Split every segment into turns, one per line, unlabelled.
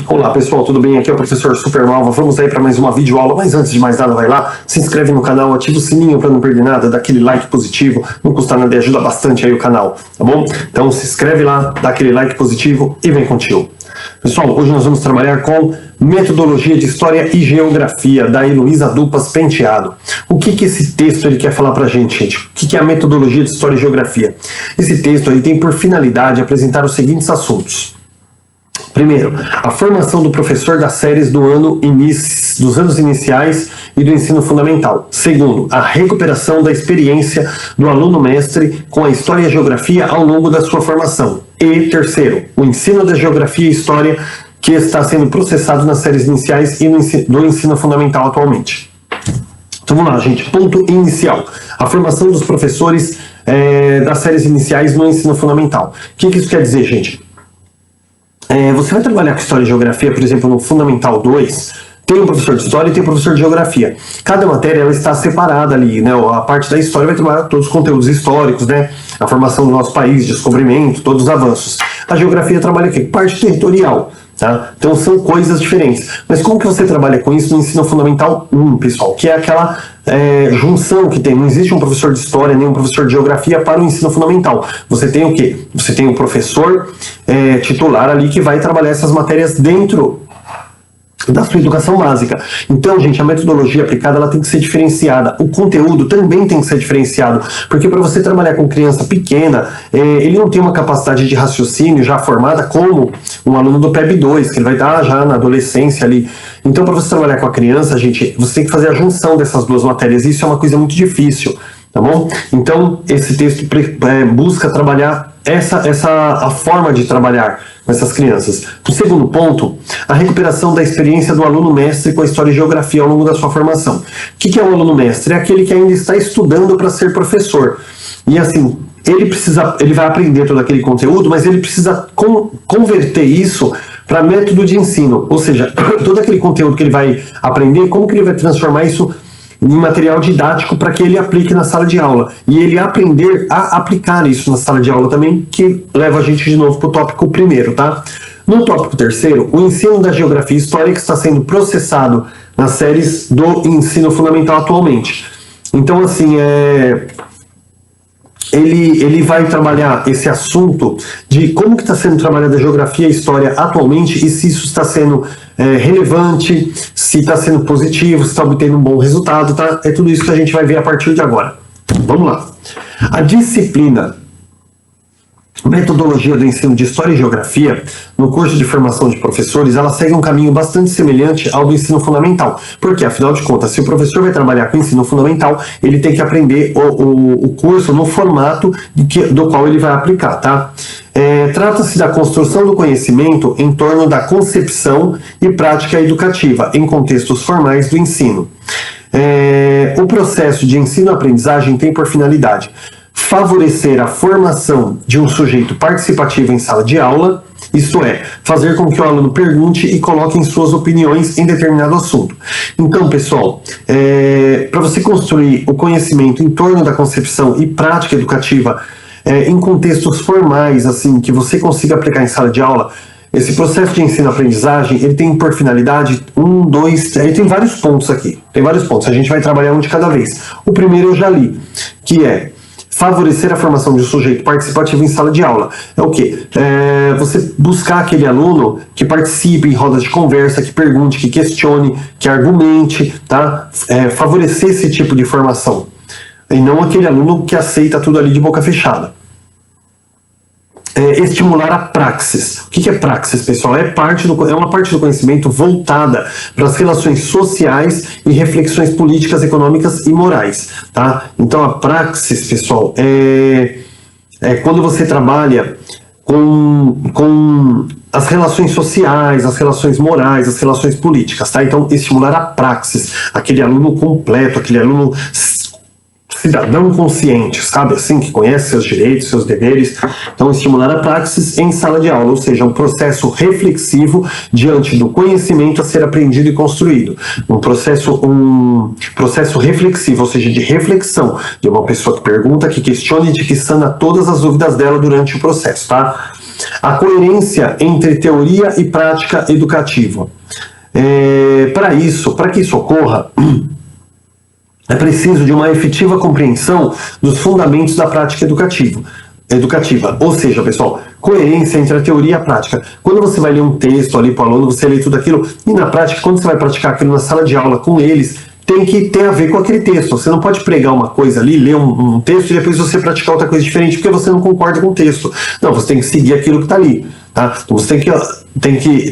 Olá pessoal, tudo bem? Aqui é o professor Supernova. Vamos aí para mais uma videoaula, mas antes de mais nada, vai lá, se inscreve no canal, ativa o sininho para não perder nada, dá aquele like positivo, não custa nada e ajuda bastante aí o canal, tá bom? Então se inscreve lá, dá aquele like positivo e vem contigo. Pessoal, hoje nós vamos trabalhar com Metodologia de História e Geografia, da Heloísa Dupas Penteado. O que esse texto ele quer falar pra gente, gente? O que é a Metodologia de História e Geografia? Esse texto ele tem por finalidade apresentar os seguintes assuntos. Primeiro, a formação do professor das séries dos anos iniciais e do ensino fundamental. Segundo, a recuperação da experiência do aluno-mestre com a história e a geografia ao longo da sua formação. E terceiro, o ensino da geografia e história que está sendo processado nas séries iniciais e do ensino fundamental atualmente. Então vamos lá, gente. Ponto inicial. A formação dos professores das séries iniciais no ensino fundamental. O que isso quer dizer, gente? Você vai trabalhar com História e Geografia, por exemplo, no Fundamental 2, tem um professor de História e tem um professor de Geografia. Cada matéria ela está separada ali, né? A parte da História vai trabalhar todos os conteúdos históricos, né? A formação do nosso país, descobrimento, todos os avanços. A Geografia trabalha aqui, parte territorial, tá? Então são coisas diferentes. Mas como que você trabalha com isso no Ensino Fundamental 1, pessoal? Que é aquela junção que tem. Não existe um professor de História nem um professor de Geografia para o ensino fundamental. Você tem o quê? Você tem um professor titular ali que vai trabalhar essas matérias dentro da sua educação básica. Então, gente, a metodologia aplicada ela tem que ser diferenciada. O conteúdo também tem que ser diferenciado, porque para você trabalhar com criança pequena, ele não tem uma capacidade de raciocínio já formada como um aluno do PEB 2, que ele vai estar já na adolescência ali. Então, para você trabalhar com a criança, gente, você tem que fazer a junção dessas duas matérias. Isso é uma coisa muito difícil, tá bom? Então, esse texto busca trabalhar a forma de trabalhar com essas crianças. O segundo ponto, a recuperação da experiência do aluno-mestre com a História e Geografia ao longo da sua formação. O que é o aluno-mestre? É aquele que ainda está estudando para ser professor. E assim, ele vai aprender todo aquele conteúdo, mas ele precisa converter isso para método de ensino. Ou seja, todo aquele conteúdo que ele vai aprender, como que ele vai transformar isso em material didático para que ele aplique na sala de aula. E ele aprender a aplicar isso na sala de aula também, que leva a gente de novo para o tópico primeiro, tá? No tópico terceiro, o ensino da geografia e história que está sendo processado nas séries do ensino fundamental atualmente. Então, assim, ele vai trabalhar esse assunto de como que está sendo trabalhada a geografia e a história atualmente e se isso está sendo relevante, se está sendo positivo, se está obtendo um bom resultado, tá? É tudo isso que a gente vai ver a partir de agora. Vamos lá. A disciplina Metodologia do Ensino de História e Geografia, no curso de formação de professores, ela segue um caminho bastante semelhante ao do ensino fundamental. Porque, afinal de contas, se o professor vai trabalhar com o ensino fundamental, ele tem que aprender o curso no formato do qual ele vai aplicar, tá? Trata-se da construção do conhecimento em torno da concepção e prática educativa, em contextos formais do ensino. O processo de ensino-aprendizagem tem por finalidade favorecer a formação de um sujeito participativo em sala de aula, isto é, fazer com que o aluno pergunte e coloque suas opiniões em determinado assunto. Então, pessoal, para você construir o conhecimento em torno da concepção e prática educativa em contextos formais, assim, que você consiga aplicar em sala de aula, esse processo de ensino-aprendizagem, ele tem por finalidade ele tem vários pontos aqui, tem vários pontos, a gente vai trabalhar um de cada vez. O primeiro eu já li, que é favorecer a formação de um sujeito participativo em sala de aula. É o quê? Você buscar aquele aluno que participe em rodas de conversa, que pergunte, que questione, que argumente, tá? Favorecer esse tipo de formação. E não aquele aluno que aceita tudo ali de boca fechada. Estimular a praxis. O que é praxis, pessoal? É uma parte do conhecimento voltada para as relações sociais e reflexões políticas, econômicas e morais, tá? Então a praxis, pessoal, é quando você trabalha com as relações sociais, as relações morais, as relações políticas, tá? Então estimular a praxis, aquele aluno completo, aquele aluno cidadão consciente, sabe assim, que conhece seus direitos, seus deveres. Então, estimular a praxis em sala de aula, ou seja, um processo reflexivo diante do conhecimento a ser aprendido e construído. Um processo reflexivo, ou seja, de reflexão, de uma pessoa que pergunta, que questiona e de que sana todas as dúvidas dela durante o processo, tá? A coerência entre teoria e prática educativa. Para que isso ocorra, é preciso de uma efetiva compreensão dos fundamentos da prática educativa. Ou seja, pessoal, coerência entre a teoria e a prática. Quando você vai ler um texto ali para o aluno, você lê tudo aquilo, e na prática, quando você vai praticar aquilo na sala de aula com eles, tem que ter a ver com aquele texto. Você não pode pregar uma coisa ali, ler um texto e depois você praticar outra coisa diferente porque você não concorda com o texto. Não, você tem que seguir aquilo que está ali. Tá? Então você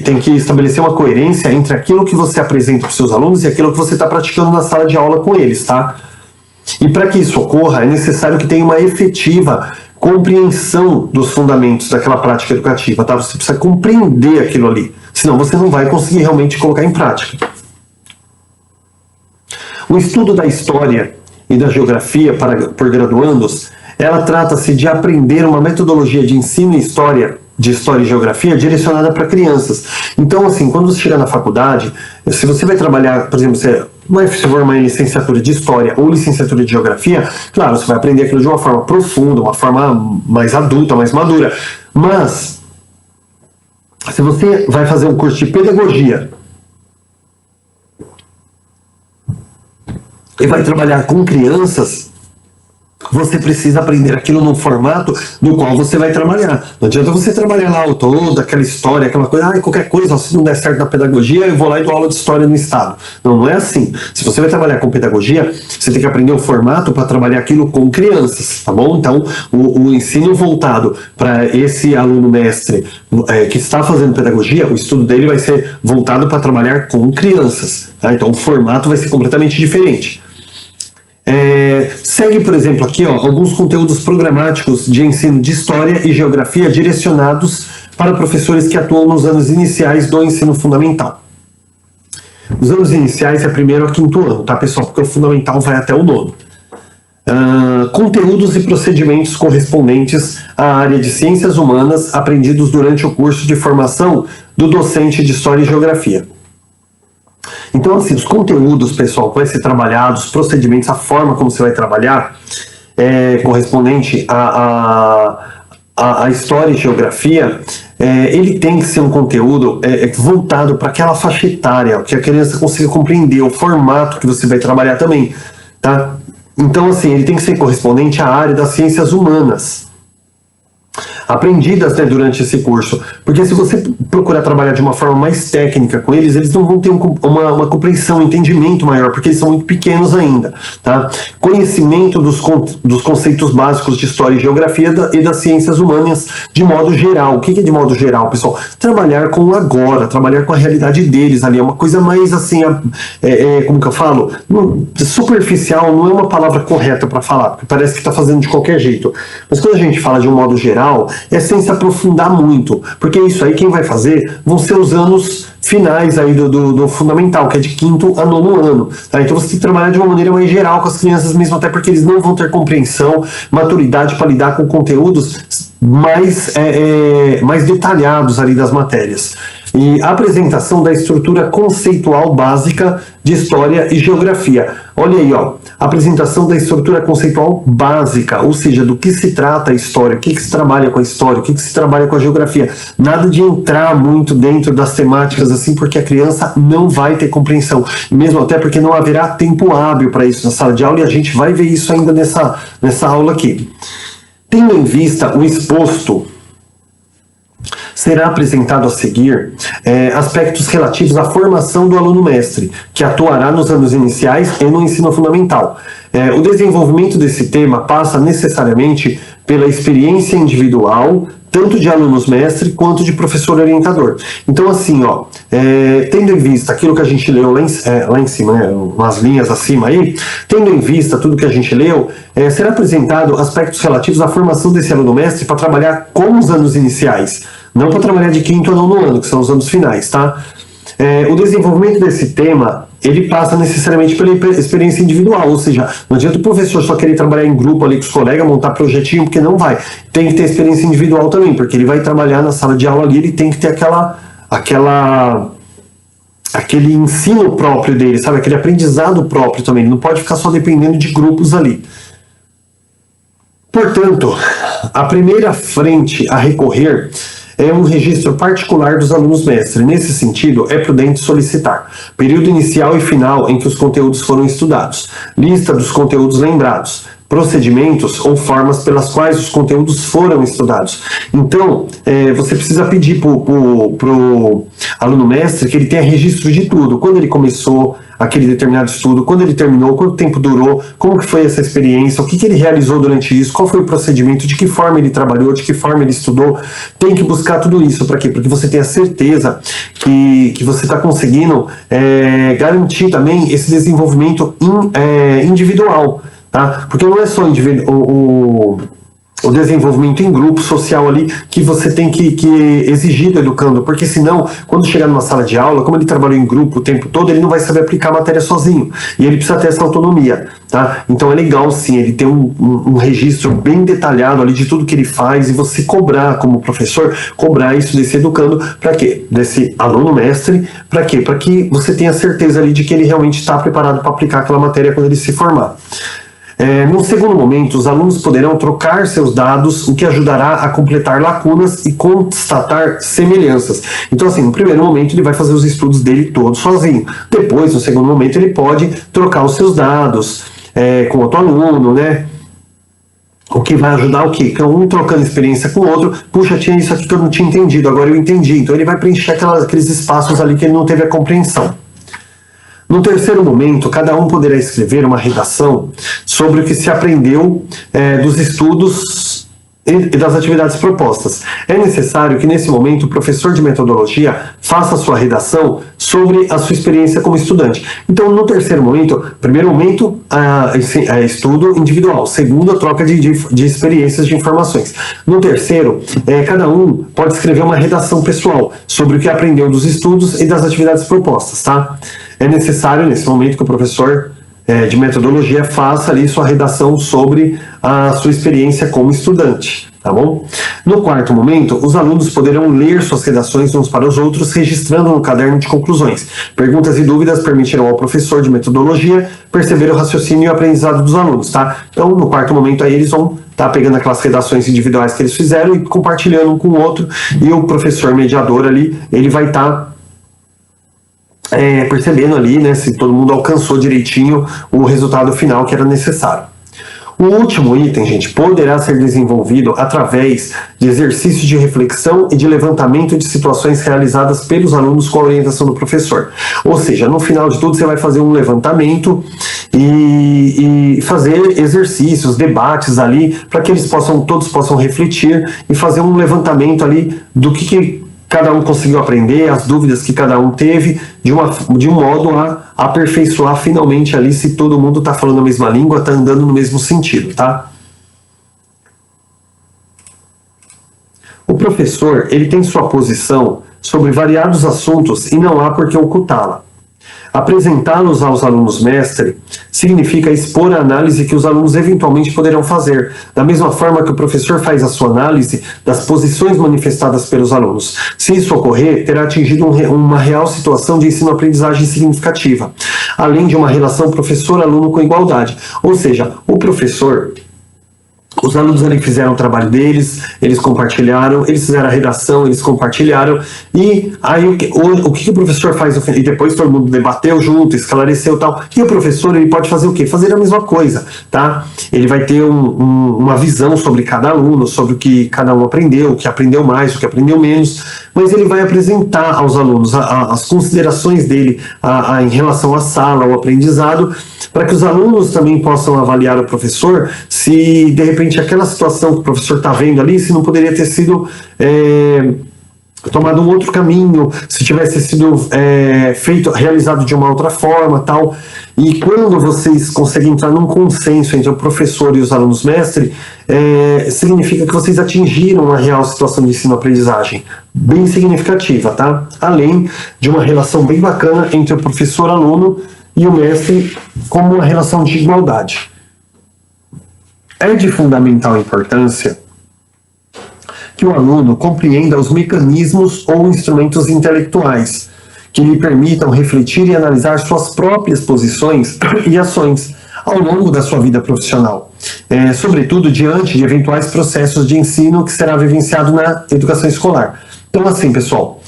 tem que estabelecer uma coerência entre aquilo que você apresenta para os seus alunos e aquilo que você está praticando na sala de aula com eles. Tá? E para que isso ocorra, é necessário que tenha uma efetiva compreensão dos fundamentos daquela prática educativa. Tá? Você precisa compreender aquilo ali, senão você não vai conseguir realmente colocar em prática. O estudo da história e da geografia por graduandos, ela trata-se de aprender uma metodologia de ensino de história e geografia direcionada para crianças. Então, assim, quando você chegar na faculdade, se você vai trabalhar, por exemplo, você vai se formar em licenciatura de história ou licenciatura de geografia, claro, você vai aprender aquilo de uma forma profunda, uma forma mais adulta, mais madura. Mas, se você vai fazer um curso de pedagogia e vai trabalhar com crianças, você precisa aprender aquilo no formato no qual você vai trabalhar. Não adianta você trabalhar lá toda aquela história, aquela coisa, qualquer coisa, se não der certo na pedagogia, eu vou lá e dou aula de história no estado. Não, não é assim. Se você vai trabalhar com pedagogia, você tem que aprender o formato para trabalhar aquilo com crianças, tá bom? Então, o ensino voltado para esse aluno mestre que está fazendo pedagogia, o estudo dele vai ser voltado para trabalhar com crianças. Tá? Então, o formato vai ser completamente diferente. Segue, por exemplo, aqui alguns conteúdos programáticos de ensino de história e geografia direcionados para professores que atuam nos anos iniciais do ensino fundamental. Os anos iniciais é primeiro a quinto ano, tá, pessoal? Porque o fundamental vai até o nono. Conteúdos e procedimentos correspondentes à área de ciências humanas aprendidos durante o curso de formação do docente de história e geografia. Então, assim, os conteúdos, pessoal, que vai ser trabalhados, os procedimentos, a forma como você vai trabalhar, correspondente à história e geografia, ele tem que ser um conteúdo voltado para aquela faixa etária, que a criança consiga compreender o formato que você vai trabalhar também, tá? Então, assim, ele tem que ser correspondente à área das ciências humanas, aprendidas, né, durante esse curso, porque se você procurar trabalhar de uma forma mais técnica com eles, eles não vão ter uma compreensão, um entendimento maior, porque eles são muito pequenos ainda, tá? Conhecimento dos conceitos básicos de história e geografia e das ciências humanas de modo geral. O que é de modo geral, pessoal? Trabalhar com o agora, trabalhar com a realidade deles ali, é uma coisa mais assim, como que eu falo? Superficial não é uma palavra correta para falar, porque parece que está fazendo de qualquer jeito, mas quando a gente fala de um modo geral, é sem se aprofundar muito, porque isso aí quem vai fazer vão ser os anos finais aí do fundamental, que é de quinto a nono ano, tá? Então você tem que trabalhar de uma maneira mais geral com as crianças mesmo, até porque eles não vão ter compreensão, maturidade para lidar com conteúdos mais detalhados ali das matérias. E a apresentação da estrutura conceitual básica de história e geografia. Olha aí, apresentação da estrutura conceitual básica, ou seja, do que se trata a história, o que se trabalha com a história, o que se trabalha com a geografia. Nada de entrar muito dentro das temáticas assim, porque a criança não vai ter compreensão, mesmo até porque não haverá tempo hábil para isso na sala de aula, e a gente vai ver isso ainda nessa aula aqui. Tendo em vista o exposto, será apresentado a seguir aspectos relativos à formação do aluno-mestre, que atuará nos anos iniciais e no ensino fundamental. O desenvolvimento desse tema passa necessariamente pela experiência individual, tanto de alunos-mestre quanto de professor-orientador. Então, assim, tendo em vista aquilo que a gente leu lá em cima, né, umas linhas acima aí, tendo em vista tudo que a gente leu, será apresentado aspectos relativos à formação desse aluno-mestre para trabalhar com os anos iniciais, não para trabalhar de quinto a nono ano, que são os anos finais, tá? O desenvolvimento desse tema, ele passa necessariamente pela experiência individual, ou seja, não adianta o professor só querer trabalhar em grupo ali com os colegas, montar projetinho, porque não vai. Tem que ter experiência individual também, porque ele vai trabalhar na sala de aula ali, ele tem que ter aquele ensino próprio dele, sabe? Aquele aprendizado próprio também, ele não pode ficar só dependendo de grupos ali. Portanto, a primeira frente a recorrer é um registro particular dos alunos-mestre. Nesse sentido, é prudente solicitar período inicial e final em que os conteúdos foram estudados, lista dos conteúdos lembrados, procedimentos ou formas pelas quais os conteúdos foram estudados. Então, você precisa pedir para o aluno-mestre que ele tenha registro de tudo, quando ele começou aquele determinado estudo, quando ele terminou, quanto tempo durou, como que foi essa experiência, o que ele realizou durante isso, qual foi o procedimento, de que forma ele trabalhou, de que forma ele estudou. Tem que buscar tudo isso. Para quê? Porque você tenha certeza que você está conseguindo garantir também esse desenvolvimento individual. Tá? Porque não é só o desenvolvimento em grupo social ali que você tem que exigir do educando, porque senão, quando chegar numa sala de aula, como ele trabalhou em grupo o tempo todo, ele não vai saber aplicar a matéria sozinho, e ele precisa ter essa autonomia, tá? Então é legal sim, ele ter um registro bem detalhado ali de tudo que ele faz, e você cobrar, como professor, cobrar isso desse educando, para quê? Desse aluno mestre, para quê? Para que você tenha certeza ali de que ele realmente está preparado para aplicar aquela matéria quando ele se formar. No segundo momento, os alunos poderão trocar seus dados, o que ajudará a completar lacunas e constatar semelhanças. Então, assim, no primeiro momento ele vai fazer os estudos dele todo sozinho. Depois, no segundo momento, ele pode trocar os seus dados com outro aluno, né? O que vai ajudar o quê? Um trocando experiência com o outro. Puxa, tinha isso aqui que eu não tinha entendido, agora eu entendi. Então ele vai preencher aqueles espaços ali que ele não teve a compreensão. No terceiro momento, cada um poderá escrever uma redação sobre o que se aprendeu dos estudos e das atividades propostas. É necessário que, nesse momento, o professor de metodologia faça a sua redação sobre a sua experiência como estudante. Então, no terceiro momento, primeiro momento, estudo individual. Segundo, a troca de experiências, de informações. No terceiro, cada um pode escrever uma redação pessoal sobre o que aprendeu dos estudos e das atividades propostas, tá? É necessário, nesse momento, que o professor de metodologia faça ali sua redação sobre a sua experiência como estudante, tá bom? No quarto momento, os alunos poderão ler suas redações uns para os outros, registrando no caderno de conclusões. Perguntas e dúvidas permitirão ao professor de metodologia perceber o raciocínio e o aprendizado dos alunos, tá? Então, no quarto momento, aí eles vão estar pegando aquelas redações individuais que eles fizeram e compartilhando um com o outro, e o professor mediador ali, ele vai estar percebendo ali, né, se todo mundo alcançou direitinho o resultado final que era necessário. O último item, gente, poderá ser desenvolvido através de exercícios de reflexão e de levantamento de situações realizadas pelos alunos com a orientação do professor. Ou seja, no final de tudo você vai fazer um levantamento e fazer exercícios, debates ali, para que todos possam refletir e fazer um levantamento ali do que cada um conseguiu aprender, as dúvidas que cada um teve, de um modo a aperfeiçoar finalmente ali se todo mundo está falando a mesma língua, está andando no mesmo sentido, tá? O professor, ele tem sua posição sobre variados assuntos e não há por que ocultá-la. Apresentá-los aos alunos-mestre significa expor a análise que os alunos eventualmente poderão fazer, da mesma forma que o professor faz a sua análise das posições manifestadas pelos alunos. Se isso ocorrer, terá atingido uma real situação de ensino-aprendizagem significativa, além de uma relação professor-aluno com igualdade. Ou seja, o professor... Os alunos ali fizeram o trabalho deles, eles compartilharam, eles fizeram a redação, eles compartilharam, e aí o que o professor faz no final? E depois todo mundo debateu junto, esclareceu e tal. E o professor, ele pode fazer o quê? Fazer a mesma coisa, tá? Ele vai ter uma visão sobre cada aluno, sobre o que cada um aprendeu, o que aprendeu mais, o que aprendeu menos, mas ele vai apresentar aos alunos as considerações dele em relação à sala, ao aprendizado, para que os alunos também possam avaliar o professor se, de repente, aquela situação que o professor está vendo ali, se não poderia ter sido tomado um outro caminho, se tivesse sido realizado de uma outra forma, tal. E quando vocês conseguem entrar num consenso entre o professor e os alunos-mestre, significa que vocês atingiram uma real situação de ensino-aprendizagem bem significativa, tá? Além de uma relação bem bacana entre o professor-aluno e o mestre como uma relação de igualdade. É de fundamental importância que o aluno compreenda os mecanismos ou instrumentos intelectuais que lhe permitam refletir e analisar suas próprias posições e ações ao longo da sua vida profissional, sobretudo diante de eventuais processos de ensino que será vivenciado na educação escolar. Então, assim, pessoal,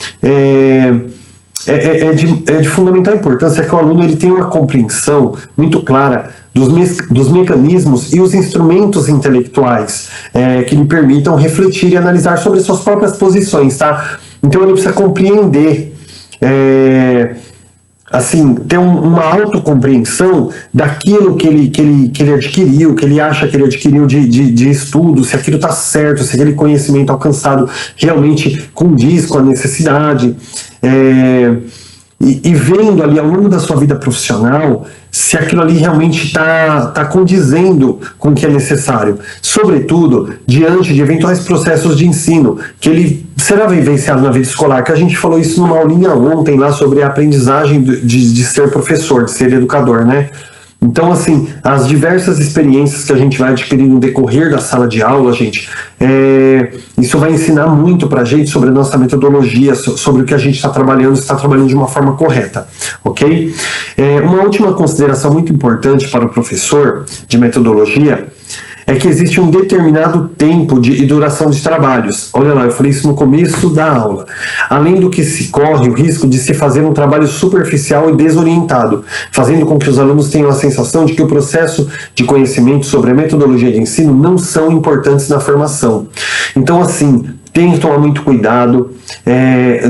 de fundamental importância que o aluno ele tenha uma compreensão muito clara dos mecanismos e os instrumentos intelectuais que lhe permitam refletir e analisar sobre suas próprias posições, tá? Então ele precisa compreender, assim, ter uma autocompreensão daquilo que ele adquiriu, que ele acha que ele adquiriu de estudo, se aquilo está certo, se aquele conhecimento alcançado realmente condiz com a necessidade, e vendo ali ao longo da sua vida profissional se aquilo ali realmente está condizendo com o que é necessário, sobretudo diante de eventuais processos de ensino que ele será vivenciado na vida escolar, que a gente falou isso numa aulinha ontem lá sobre a aprendizagem de ser professor, de ser educador, né? Então, assim, as diversas experiências que a gente vai adquirir no decorrer da sala de aula, gente, isso vai ensinar muito pra gente sobre a nossa metodologia, sobre o que a gente está trabalhando de uma forma correta, ok? Uma última consideração muito importante para o professor de metodologia é que existe um determinado tempo e duração de trabalhos. Olha lá, eu falei isso no começo da aula. Além do que se corre o risco de se fazer um trabalho superficial e desorientado, fazendo com que os alunos tenham a sensação de que o processo de conhecimento sobre a metodologia de ensino não são importantes na formação. Então, assim, tem que tomar muito cuidado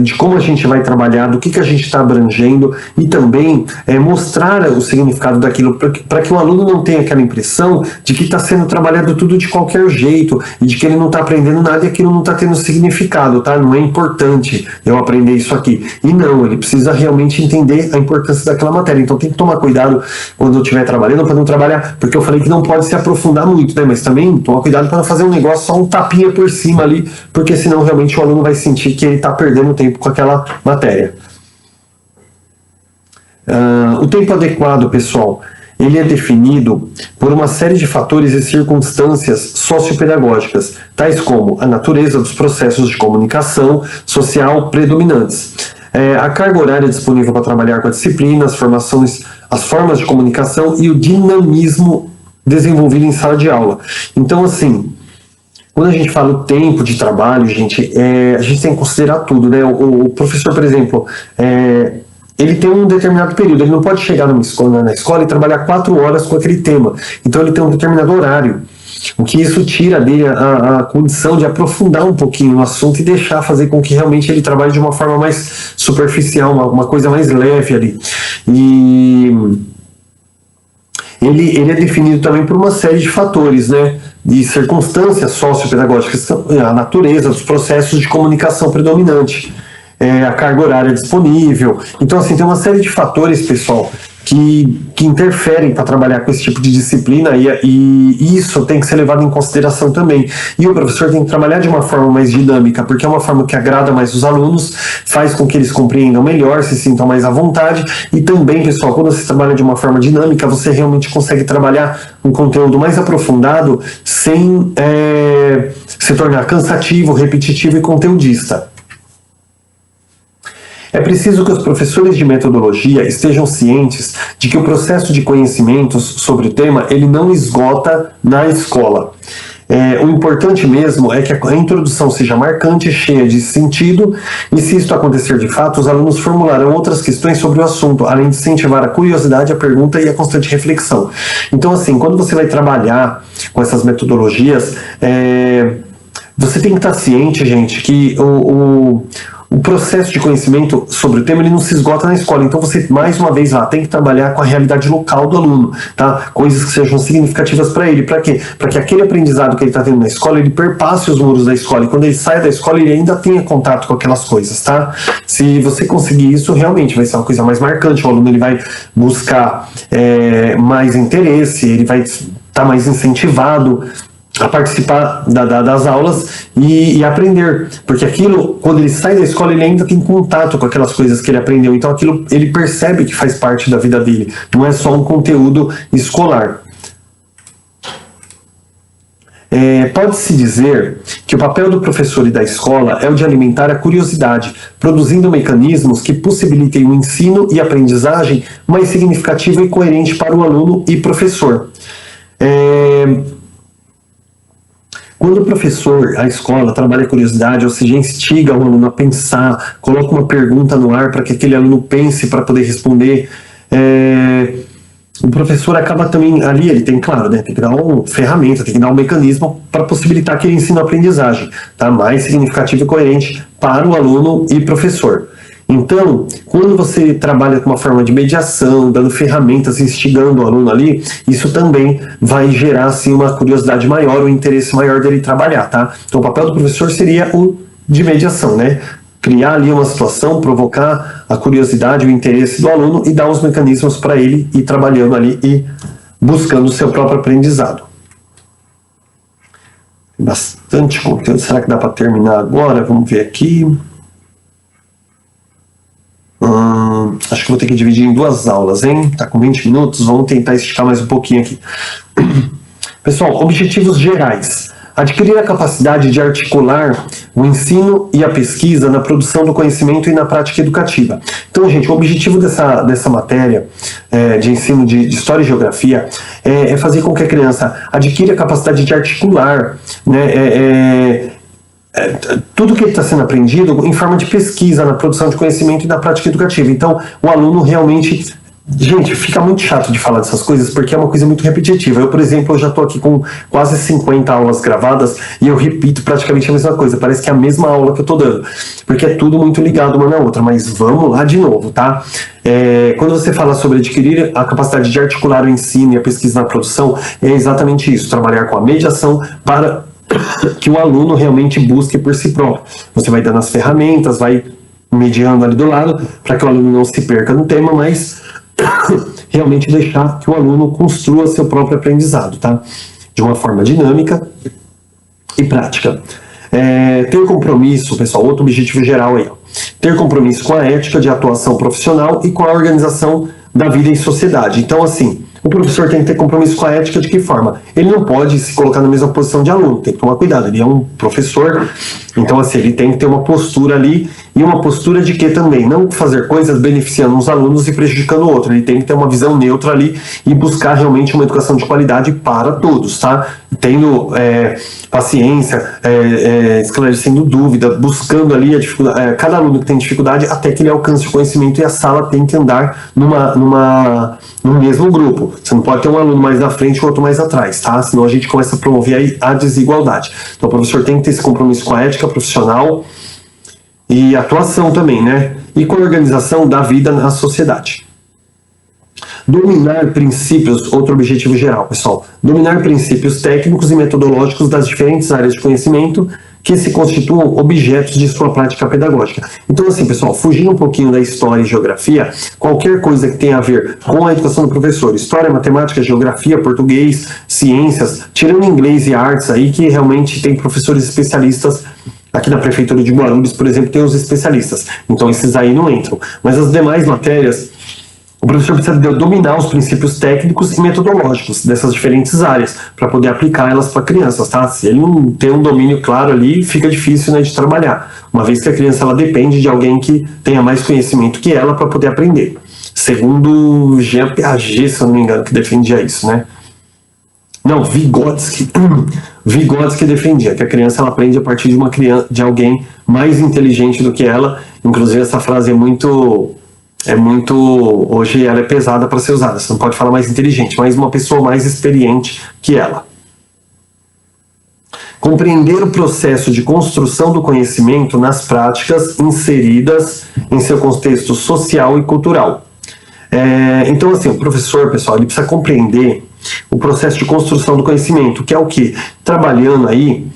de como a gente vai trabalhar, do que a gente está abrangendo e também mostrar o significado daquilo para que o aluno não tenha aquela impressão de que está sendo trabalhado tudo de qualquer jeito e de que ele não está aprendendo nada e aquilo não está tendo significado, tá? Não é importante eu aprender isso aqui. E não, ele precisa realmente entender a importância daquela matéria. Então tem que tomar cuidado quando eu estiver trabalhando para não trabalhar, porque eu falei que não pode se aprofundar muito, né? Mas também tomar cuidado para não fazer um negócio só um tapinha por cima ali, porque senão realmente o aluno vai sentir que ele está perdendo tempo com aquela matéria. O tempo adequado, pessoal, ele é definido por uma série de fatores e circunstâncias sociopedagógicas, tais como a natureza dos processos de comunicação social predominantes, a carga horária disponível para trabalhar com a disciplina, as formas de comunicação e o dinamismo desenvolvido em sala de aula. Então, assim, quando a gente fala o tempo de trabalho, gente, a gente tem que considerar tudo, né? O professor, por exemplo, ele tem um determinado período, ele não pode chegar na escola e trabalhar 4 horas com aquele tema. Então ele tem um determinado horário, o que isso tira dele a condição de aprofundar um pouquinho no assunto e deixar fazer com que realmente ele trabalhe de uma forma mais superficial, uma coisa mais leve ali. E ele é definido também por uma série de fatores, né? E circunstâncias sociopedagógicas, a natureza dos processos de comunicação predominante, a carga horária disponível. Então, assim, tem uma série de fatores, pessoal, que interferem para trabalhar com esse tipo de disciplina e isso tem que ser levado em consideração também. E o professor tem que trabalhar de uma forma mais dinâmica, porque é uma forma que agrada mais os alunos, faz com que eles compreendam melhor, se sintam mais à vontade. E também, pessoal, quando você trabalha de uma forma dinâmica, você realmente consegue trabalhar um conteúdo mais aprofundado sem se tornar cansativo, repetitivo e conteudista. É preciso que os professores de metodologia estejam cientes de que o processo de conhecimentos sobre o tema ele não esgota na escola. O importante mesmo é que a introdução seja marcante, cheia de sentido, e se isso acontecer de fato, os alunos formularão outras questões sobre o assunto, além de incentivar a curiosidade, a pergunta e a constante reflexão. Então, assim, quando você vai trabalhar com essas metodologias, você tem que estar ciente, gente, que o processo de conhecimento sobre o tema ele não se esgota na escola, então você, mais uma vez lá, tem que trabalhar com a realidade local do aluno, tá? Coisas que sejam significativas para ele. Para quê? Para que aquele aprendizado que ele está tendo na escola, ele perpasse os muros da escola, e quando ele sai da escola, ele ainda tenha contato com aquelas coisas, tá? Se você conseguir isso, realmente vai ser uma coisa mais marcante, o aluno ele vai buscar mais interesse, ele vai estar mais incentivado a participar das aulas e aprender, porque aquilo, quando ele sai da escola, ele ainda tem contato com aquelas coisas que ele aprendeu, então aquilo ele percebe que faz parte da vida dele, não é só um conteúdo escolar. Pode-se dizer que o papel do professor e da escola é o de alimentar a curiosidade, produzindo mecanismos que possibilitem o ensino e aprendizagem mais significativa e coerente para o aluno e professor. Quando o professor, a escola, trabalha a curiosidade, ou seja, instiga o aluno a pensar, coloca uma pergunta no ar para que aquele aluno pense para poder responder, o professor acaba também, ali ele tem, claro, né, tem que dar uma ferramenta, tem que dar um mecanismo para possibilitar aquele ensino-aprendizagem, tá, mais significativo e coerente para o aluno e professor. Então, quando você trabalha com uma forma de mediação, dando ferramentas, instigando o aluno ali, isso também vai gerar, assim, uma curiosidade maior, um interesse maior dele trabalhar, tá? Então, o papel do professor seria o de mediação, né? Criar ali uma situação, provocar a curiosidade, o interesse do aluno e dar os mecanismos para ele ir trabalhando ali e buscando o seu próprio aprendizado. Bastante conteúdo. Será que dá para terminar agora? Vamos ver aqui. Acho que vou ter que dividir em 2 aulas, hein? Tá com 20 minutos, vamos tentar esticar mais um pouquinho aqui. Pessoal, objetivos gerais. Adquirir a capacidade de articular o ensino e a pesquisa na produção do conhecimento e na prática educativa. Então, gente, o objetivo dessa matéria de ensino de História e Geografia é fazer com que a criança adquira a capacidade de articular, né, tudo que está sendo aprendido em forma de pesquisa na produção de conhecimento e na prática educativa. Então, o aluno realmente... Gente, fica muito chato de falar dessas coisas porque é uma coisa muito repetitiva. Eu, por exemplo, eu já estou aqui com quase 50 aulas gravadas e eu repito praticamente a mesma coisa. Parece que é a mesma aula que eu estou dando, porque é tudo muito ligado uma na outra. Mas vamos lá de novo, tá? Quando você fala sobre adquirir a capacidade de articular o ensino e a pesquisa na produção, é exatamente isso. Trabalhar com a mediação para que o aluno realmente busque por si próprio. Você vai dando as ferramentas, vai mediando ali do lado, para que o aluno não se perca no tema, mas realmente deixar que o aluno construa seu próprio aprendizado, tá? De uma forma dinâmica e prática. Ter compromisso, pessoal, outro objetivo geral aí, ó. Ter compromisso com a ética de atuação profissional e com a organização da vida em sociedade. Então, assim, o professor tem que ter compromisso com a ética de que forma? Ele não pode se colocar na mesma posição de aluno, tem que tomar cuidado, ele é um professor, então assim, ele tem que ter uma postura ali, e uma postura de que também? Não fazer coisas beneficiando uns alunos e prejudicando o outro, ele tem que ter uma visão neutra ali e buscar realmente uma educação de qualidade para todos, tá? Tendo paciência, esclarecendo dúvida, buscando ali a dificuldade, cada aluno que tem dificuldade até que ele alcance o conhecimento, e a sala tem que andar no mesmo grupo. Você não pode ter um aluno mais na frente e outro mais atrás, tá? Senão a gente começa a promover aí a desigualdade. Então o professor tem que ter esse compromisso com a ética profissional e atuação também, né? E com a organização da vida na sociedade. Dominar princípios, outro objetivo geral, pessoal. Dominar princípios técnicos e metodológicos das diferentes áreas de conhecimento que se constituam objetos de sua prática pedagógica. Então, assim, pessoal, fugindo um pouquinho da história e geografia, qualquer coisa que tenha a ver com a educação do professor, história, matemática, geografia, português, ciências, tirando inglês e artes aí, que realmente tem professores especialistas. Aqui na Prefeitura de Guarulhos, por exemplo, tem os especialistas. Então, esses aí não entram. Mas as demais matérias, o professor precisa dominar os princípios técnicos e metodológicos dessas diferentes áreas para poder aplicar elas para crianças, tá? Se ele não tem um domínio claro ali, fica difícil, né, de trabalhar. Uma vez que a criança ela depende de alguém que tenha mais conhecimento que ela para poder aprender. Segundo Jean Piaget, se eu não me engano, que defendia isso, né? Não, Vygotsky defendia que a criança ela aprende a partir de alguém mais inteligente do que ela. Inclusive essa frase é muito, hoje ela é pesada para ser usada. Você não pode falar mais inteligente, mas uma pessoa mais experiente que ela. Compreender o processo de construção do conhecimento nas práticas inseridas em seu contexto social e cultural. Então, assim, o professor, pessoal, ele precisa compreender o processo de construção do conhecimento, que é o quê? Trabalhando aí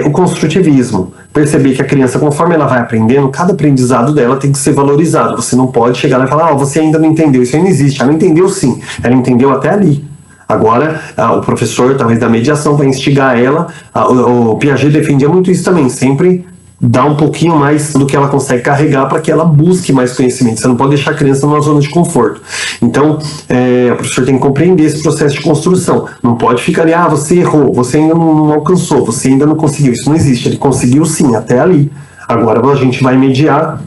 o construtivismo. Perceber que a criança, conforme ela vai aprendendo, cada aprendizado dela tem que ser valorizado. Você não pode chegar lá e falar, você ainda não entendeu, isso aí não existe. Ela entendeu sim, ela entendeu até ali. Agora, o professor, talvez da mediação, vai instigar ela. O Piaget defendia muito isso também, sempre dá um pouquinho mais do que ela consegue carregar para que ela busque mais conhecimento. Você não pode deixar a criança numa zona de conforto. Então, o professor tem que compreender esse processo de construção. Não pode ficar ali, você errou, você ainda não alcançou, você ainda não conseguiu. Isso não existe. Ele conseguiu sim, até ali. Agora a gente vai mediar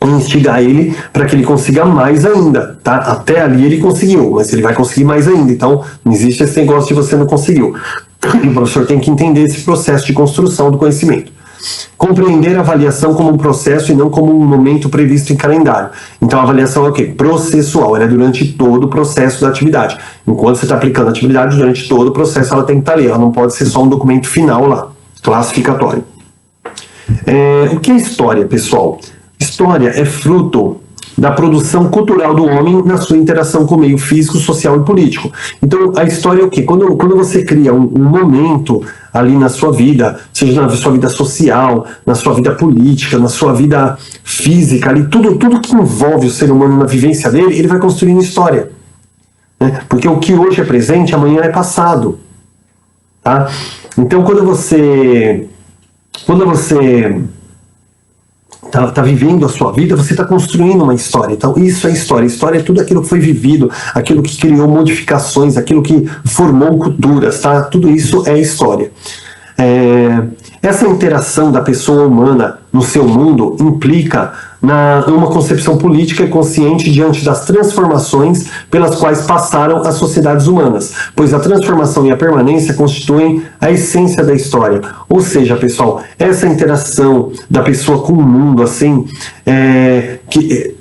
e instigar ele para que ele consiga mais ainda, tá? Até ali ele conseguiu, mas ele vai conseguir mais ainda. Então, não existe esse negócio de você não conseguiu. E o professor tem que entender esse processo de construção do conhecimento. Compreender a avaliação como um processo e não como um momento previsto em calendário. Então a avaliação é o quê? Processual, ela é durante todo o processo da atividade. Enquanto você está aplicando a atividade, durante todo o processo ela tem que estar ali, ela não pode ser só um documento final lá, classificatório. O que é história, pessoal? História é fruto da produção cultural do homem na sua interação com o meio físico, social e político. Então, a história é o quê? Quando você cria um momento ali na sua vida, seja na sua vida social, na sua vida política, na sua vida física, ali, tudo que envolve o ser humano na vivência dele, ele vai construindo história. Né? Porque o que hoje é presente, amanhã é passado. Tá? Então, quando você tá vivendo a sua vida, você está construindo uma história. Então, isso é história. História é tudo aquilo que foi vivido, aquilo que criou modificações, aquilo que formou culturas, tá? Tudo isso é história. Essa interação da pessoa humana no seu mundo implica uma concepção política e consciente diante das transformações pelas quais passaram as sociedades humanas, pois a transformação e a permanência constituem a essência da história. Ou seja, pessoal, essa interação da pessoa com o mundo, assim,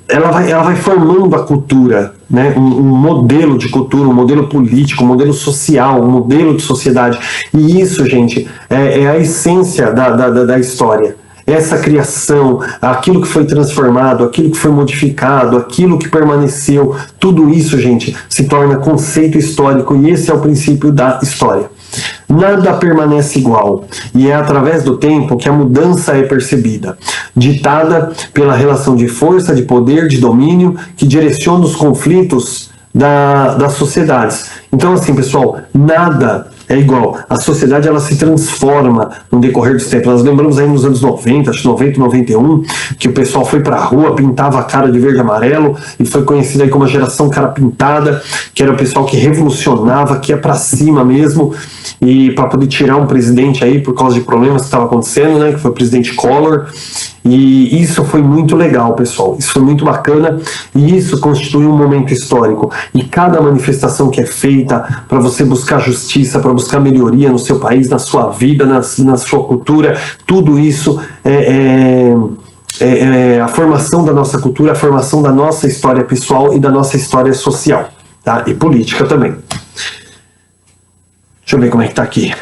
ela vai formando a cultura, né? Um modelo de cultura, um modelo político, um modelo social, um modelo de sociedade. E isso, gente, é a essência da história. Essa criação, aquilo que foi transformado, aquilo que foi modificado, aquilo que permaneceu, tudo isso, gente, se torna conceito histórico, e esse é o princípio da história. Nada permanece igual, e é através do tempo que a mudança é percebida, ditada pela relação de força, de poder, de domínio, que direciona os conflitos das sociedades. Então, assim, pessoal, nada é igual. A sociedade, ela se transforma no decorrer dos tempos. Nós lembramos aí nos anos 90, acho que 90, 91, que o pessoal foi pra rua, pintava a cara de verde e amarelo, e foi conhecido aí como a geração cara pintada, que era o pessoal que revolucionava, que ia pra cima mesmo, e para poder tirar um presidente aí por causa de problemas que estavam acontecendo, né, que foi o presidente Collor. E isso foi muito legal, pessoal. Isso foi muito bacana, e isso constitui um momento histórico. E cada manifestação que é feita para você buscar justiça, para buscar melhoria no seu país, na sua vida, na sua cultura, tudo isso é a formação da nossa cultura, a formação da nossa história pessoal e da nossa história social, tá? E política também. Deixa eu ver como é que tá aqui.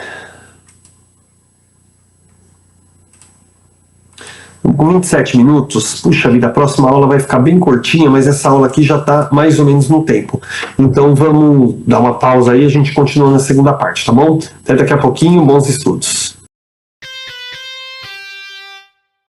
Com 27 minutos, puxa vida, a próxima aula vai ficar bem curtinha, mas essa aula aqui já está mais ou menos no tempo. Então vamos dar uma pausa aí e a gente continua na segunda parte, tá bom? Até daqui a pouquinho, bons estudos.